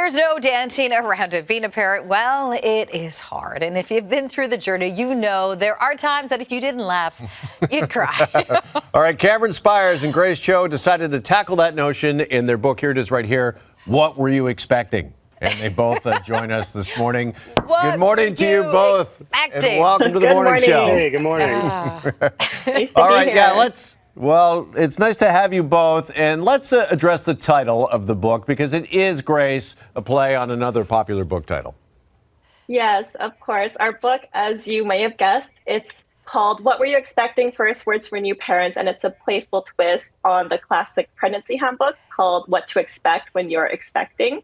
There's no dancing around it. Being a parent, well, it is hard. And if you've been through the journey, you know there are times that if you didn't laugh, you'd cry. All right, Cameron Spires and Grace Cho decided to tackle that notion in their book. Here it is right here. What Were You Expecting? And they both join us this morning. Good morning to you both. And welcome to the morning show. Hey, good morning. Nice to All be right, here. yeah, well, it's nice to have you both. And let's address the title of the book, because it is, Grace, a play on another popular book title. Yes, of course. Our book, as you may have guessed, it's called What Were You Expecting? First Words for New Parents, and it's a playful twist on the classic pregnancy handbook called What to Expect When You're Expecting.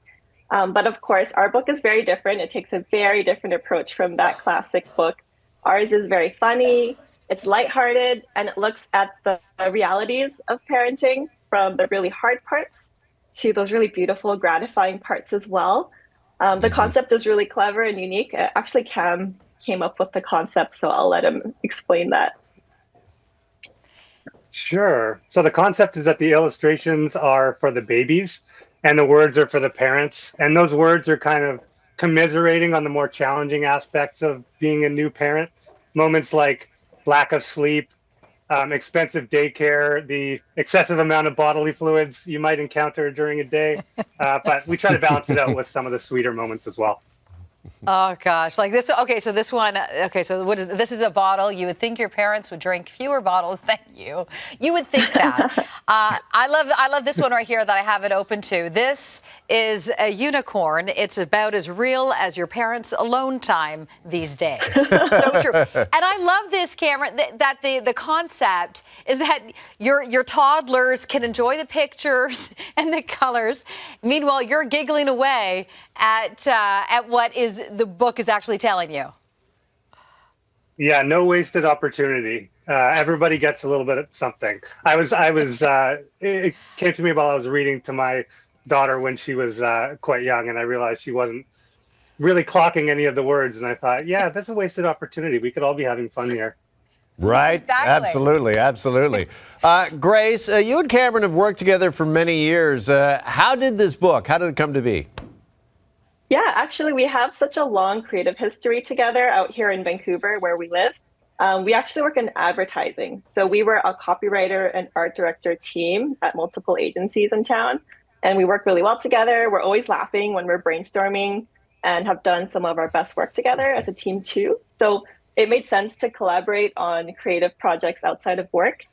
But of course, our book is very different. It takes a very different approach from that classic book. Ours is very funny, it's lighthearted, and it looks at the realities of parenting, from the really hard parts to those really beautiful, gratifying parts as well. The concept is really clever and unique. Actually, Cam came up with the concept, so I'll let him explain that. Sure. So the concept is that the illustrations are for the babies and the words are for the parents. And those words are kind of commiserating on the more challenging aspects of being a new parent. Moments like lack of sleep, expensive daycare, the excessive amount of bodily fluids you might encounter during a day. But we try to balance it out with some of the sweeter moments as well. Oh, gosh. Like this. Okay, so this one. Okay, so this is a bottle. You would think your parents would drink fewer bottles than you. You would think that. I love this one right here that I have it open to. This is a unicorn. It's about as real as your parents' alone time these days. So true. And I love this, Cameron, that the concept is that your toddlers can enjoy the pictures and the colors. Meanwhile, you're giggling away at what is the book is actually telling you. Yeah, no wasted opportunity. Everybody gets a little bit of something. It came to me while I was reading to my daughter when she was quite young, and I realized she wasn't really clocking any of the words. And I thought, yeah, that's a wasted opportunity. We could all be having fun here. Right? Exactly. Absolutely. Grace, you and Cameron have worked together for many years. How did it come to be? Yeah, actually, we have such a long creative history together out here in Vancouver, where we live. We actually work in advertising. So we were a copywriter and art director team at multiple agencies in town. And we work really well together. We're always laughing when we're brainstorming and have done some of our best work together as a team too. So it made sense to collaborate on creative projects outside of work.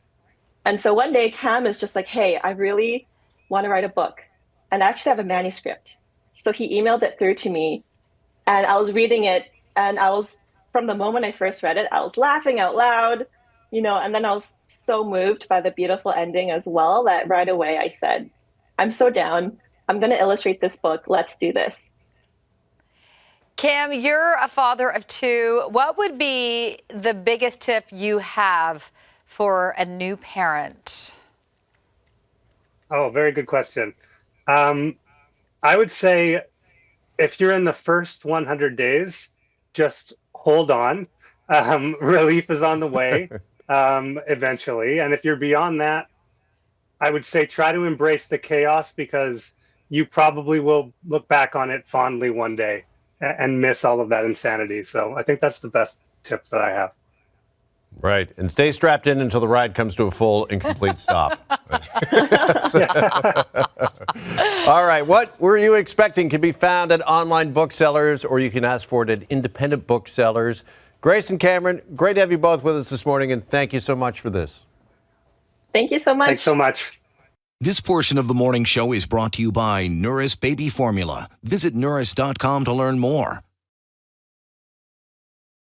And so one day Cam is just like, hey, I really want to write a book. And I actually have a manuscript. So he emailed it through to me, and I was reading it, and from the moment I first read it, I was laughing out loud, and then I was so moved by the beautiful ending as well that right away I said, I'm so down. I'm going to illustrate this book. Let's do this. Cam, you're a father of two. What would be the biggest tip you have for a new parent? Oh, very good question. I would say if you're in the first 100 days, just hold on. Relief is on the way eventually. And if you're beyond that, I would say try to embrace the chaos, because you probably will look back on it fondly one day and miss all of that insanity. So I think that's the best tip that I have. Right. And stay strapped in until the ride comes to a full and complete stop. All right. What Were You Expecting can be found at online booksellers, or you can ask for it at independent booksellers. Grace and Cameron, great to have you both with us this morning, and thank you so much for this. Thank you so much. Thanks so much. This portion of the morning show is brought to you by Nouris Baby Formula. Visit Nouris.com to learn more.